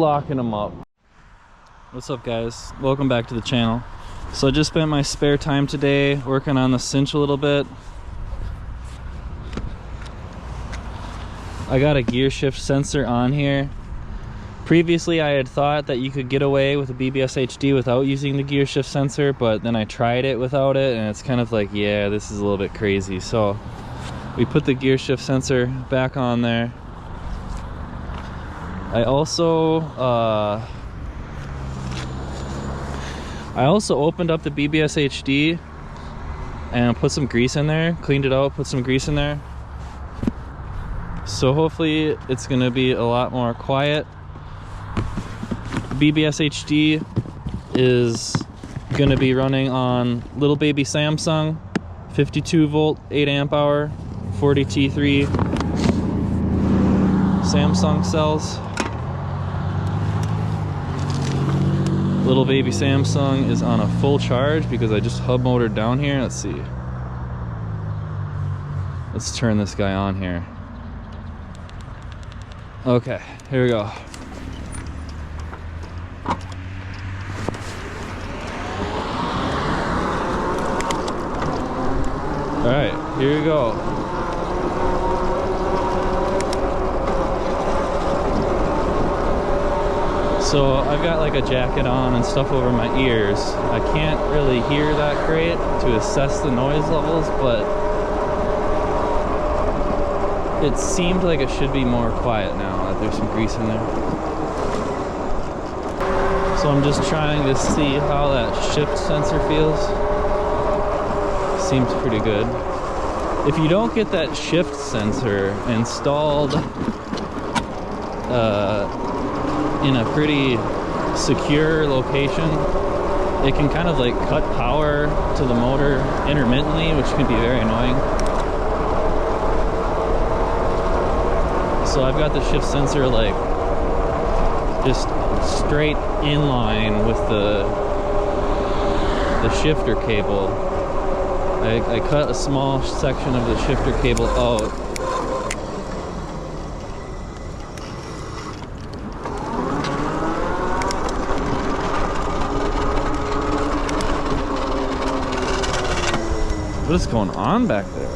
locking them up. What's up, guys? Welcome back to the channel. So I just spent my spare time today working on the cinch a little bit. I got a gear shift sensor on here. Previously I had thought that you could get away with a BBSHD without using the gear shift sensor, but then I tried it without it and it's kind of like, yeah, this is a little bit crazy. So we put the gear shift sensor back on there. I also opened up the BBSHD and put some grease in there, cleaned it out, put some grease in there. So hopefully it's gonna be a lot more quiet. The BBSHD is gonna be running on little baby Samsung, 52 volt, 8 amp hour, 40T3 Samsung cells. Little baby Samsung is on a full charge because I just hub motored down here. Let's see. Let's turn this guy on here. Okay, here we go. All right, here we go. So I've got like a jacket on and stuff over my ears. I can't really hear that great to assess the noise levels, but it seemed like it should be more quiet now that there's some grease in there. So I'm just trying to see how that shift sensor feels. Seems pretty good. If you don't get that shift sensor installed in a pretty secure location, it can kind of like cut power to the motor intermittently, which can be very annoying. So I've got the shift sensor like just straight in line with the shifter cable. I cut a small section of the shifter cable out. What is going on back there?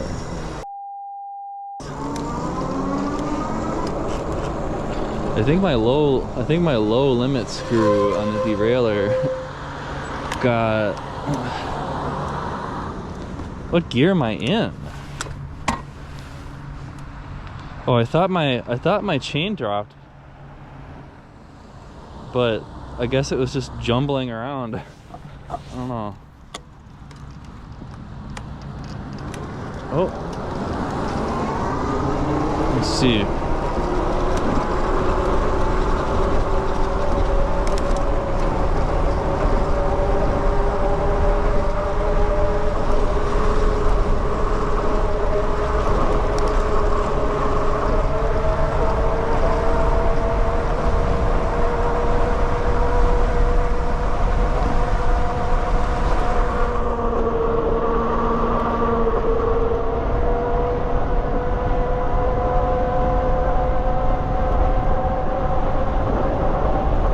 I think my low limit screw on the derailleur got. What gear am I in? Oh, I thought my chain dropped, but I guess it was just jumbling around. I don't know. Oh, let's see.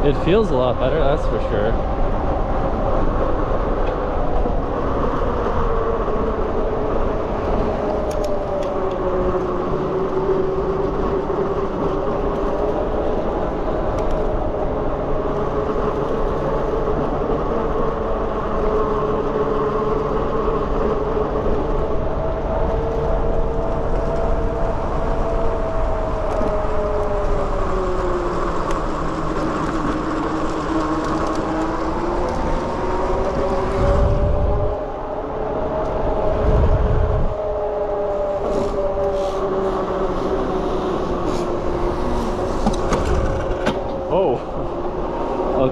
It feels a lot better, that's for sure.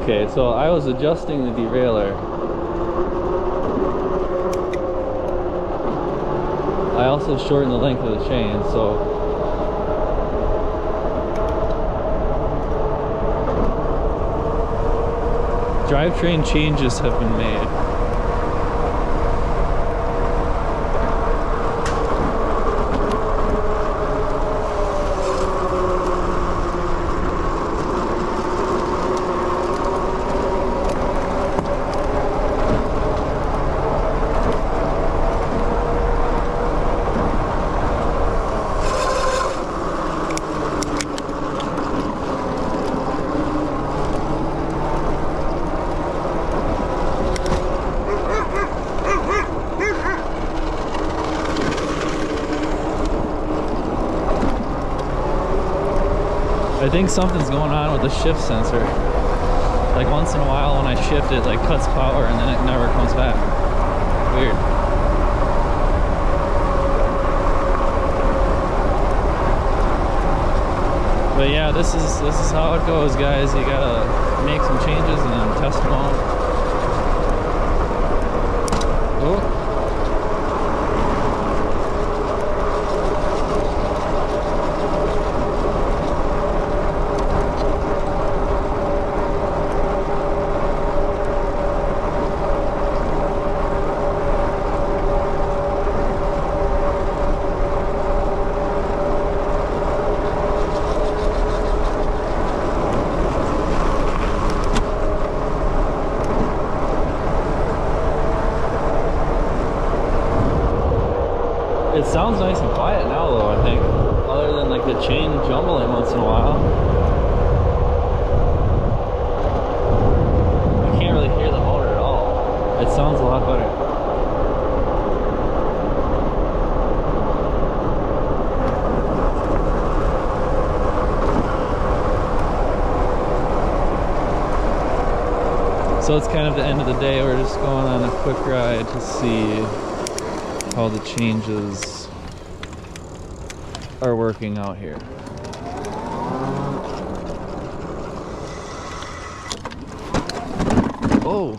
Okay, so I was adjusting the derailleur. I also shortened the length of the chain, so drivetrain changes have been made. I think something's going on with the shift sensor. Like once in a while when I shift it, like cuts power and then it never comes back. Weird. But yeah, this is how it goes, guys. You gotta make some changes and then test them out. Oh. It sounds nice and quiet now though, I think. Other than like the chain jumbling once in a while. You can't really hear the motor at all. It sounds a lot better. So it's kind of the end of the day. We're just going on a quick ride to see how the changes are working out here. Oh!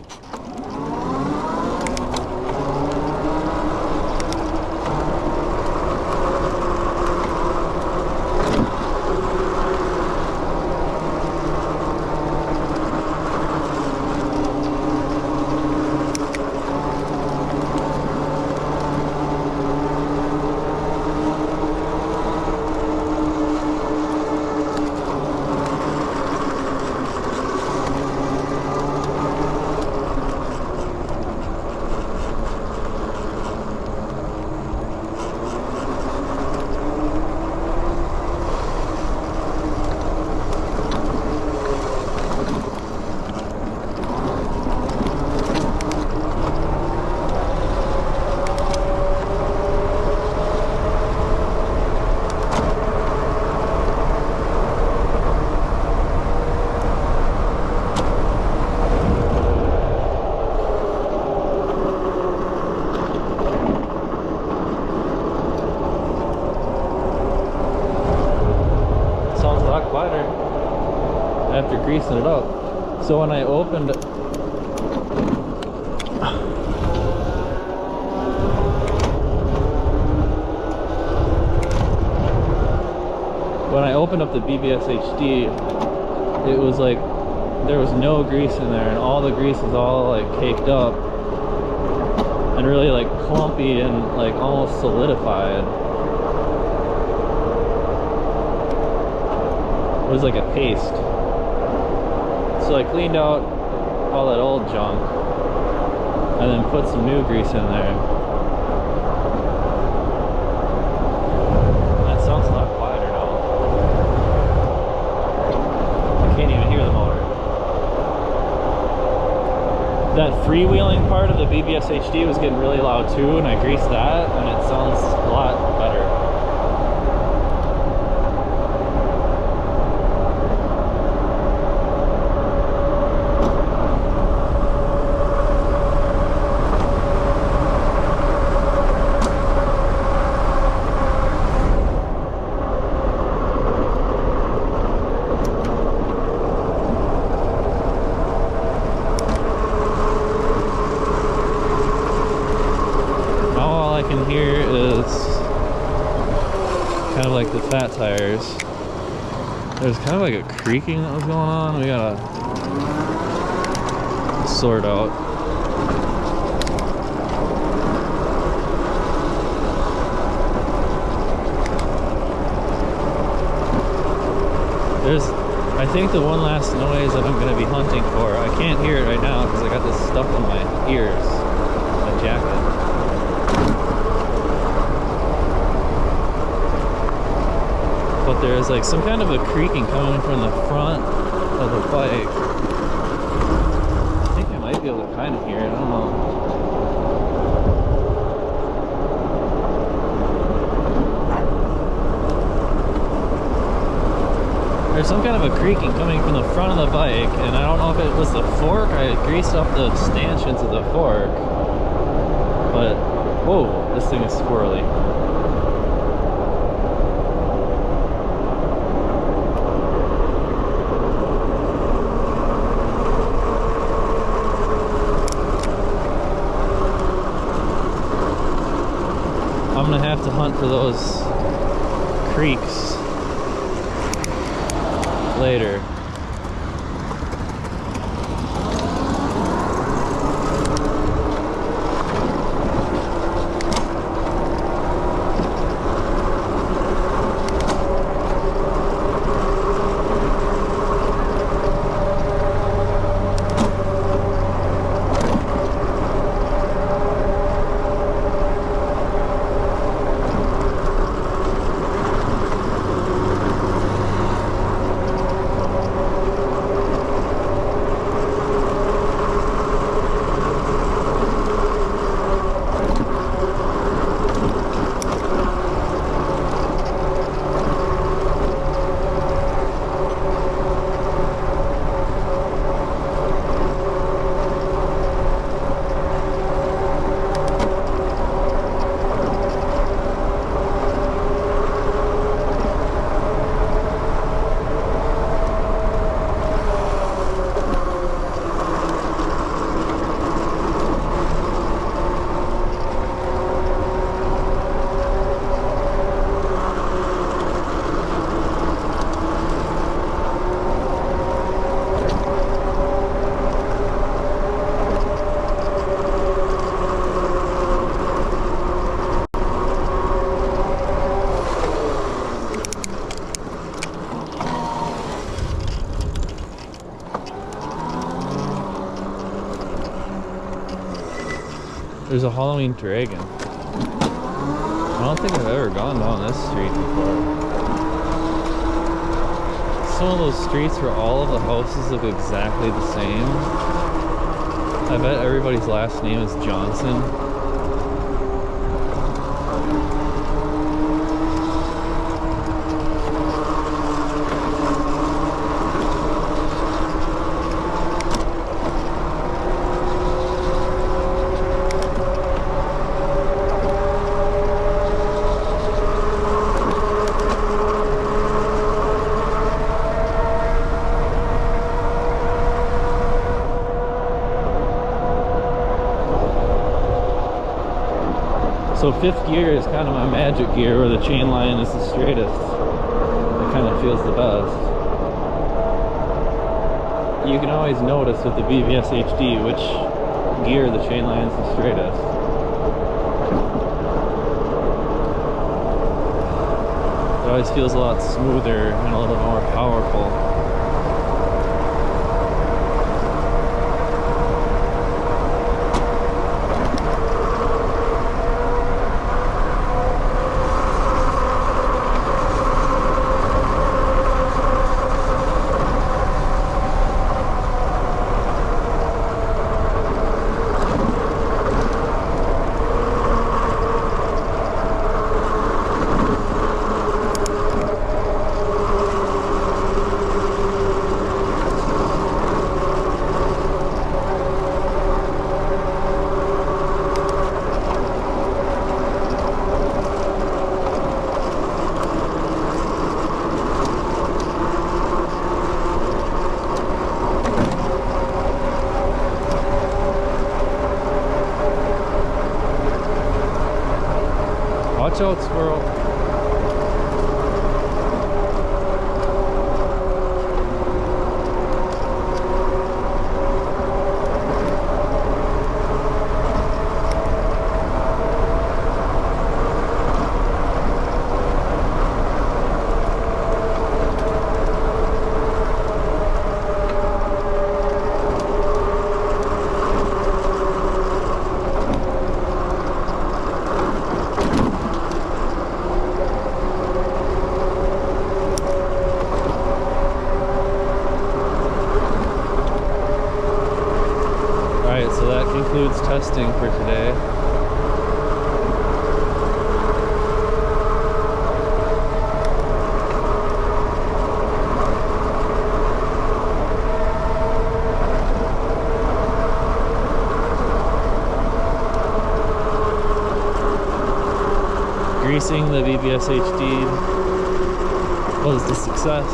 After greasing it up. So when I opened up the BBSHD, it was like there was no grease in there, and all the grease was all like caked up and really like clumpy and like almost solidified. It was like a paste. So I cleaned out all that old junk and then put some new grease in there. That sounds a lot quieter now. I can't even hear the motor. That freewheeling part of the BBSHD was getting really loud too, and I greased that and it sounds a lot better. Here is kind of like the fat tires. There's kind of like a creaking that was going on. We gotta sort out. I think the one last noise that I'm gonna be hunting for, I can't hear it right now because I got this stuff in my ears, my jacket. But there's like some kind of a creaking coming from the front of the bike. I think I might be able to kind of hear it, I don't know. There's some kind of a creaking coming from the front of the bike, and I don't know if it was the fork. I greased up the stanchions of the fork, but whoa, this thing is squirrely. I'm gonna have to hunt for those creaks later. There's a Halloween dragon. I don't think I've ever gone down this street before. It's one of those streets where all of the houses look exactly the same. I bet everybody's last name is Johnson. So fifth gear is kind of my magic gear, where the chain line is the straightest. It kind of feels the best. You can always notice with the BBSHD which gear the chain line is the straightest. It always feels a lot smoother and a little more powerful. Watch out, squirrel. Concludes testing for today. racing the BBSHD was the success.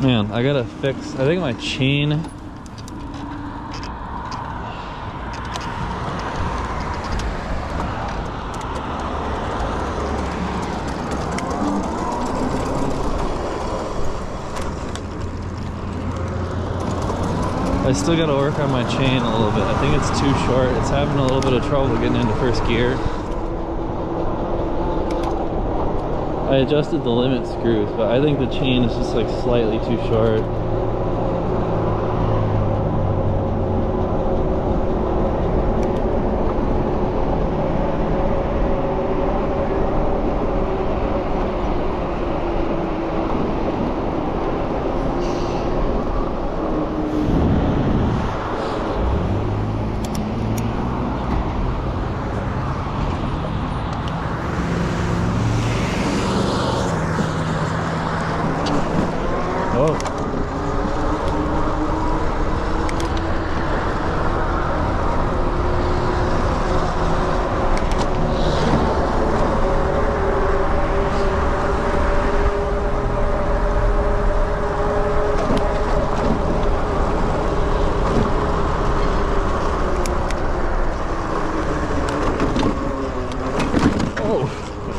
Man, I gotta fix, I think my chain, I still gotta work on my chain a little bit. I think it's too short. It's having a little bit of trouble getting into first gear. I adjusted the limit screws, but I think the chain is just like slightly too short.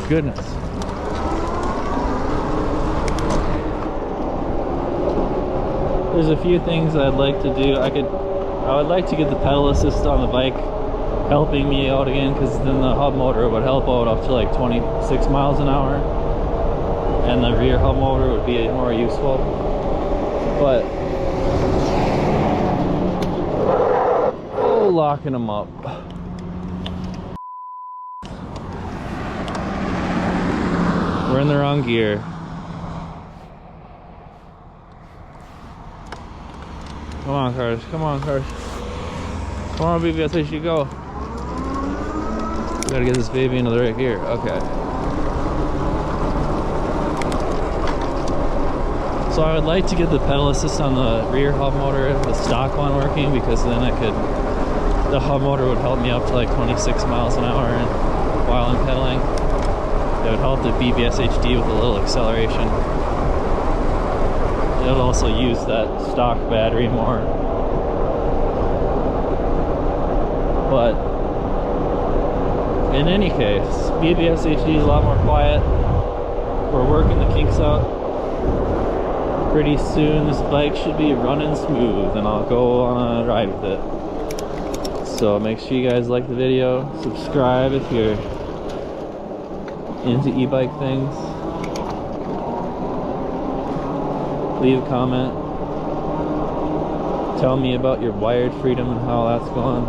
Goodness. There's a few things I'd like to do. I would like to get the pedal assist on the bike helping me out again, because then the hub motor would help out up to like 26 miles an hour, and the rear hub motor would be more useful. But locking them up. We're in the wrong gear. Come on, cars. Come on, cars. Come on, BBSHD, go. We gotta get this baby into the right gear. Okay. So I would like to get the pedal assist on the rear hub motor, the stock one, working, because then the hub motor would help me up to like 26 miles an hour while I'm pedaling. It would help the BBSHD with a little acceleration. It would also use that stock battery more. But in any case, BBSHD is a lot more quiet. We're working the kinks out. Pretty soon this bike should be running smooth and I'll go on a ride with it. So make sure you guys like the video, subscribe if you're into e-bike things, leave a comment, tell me about your wired freedom and how that's going,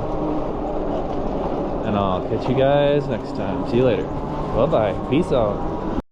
and I'll catch you guys next time. See you later. Bye bye. Peace out.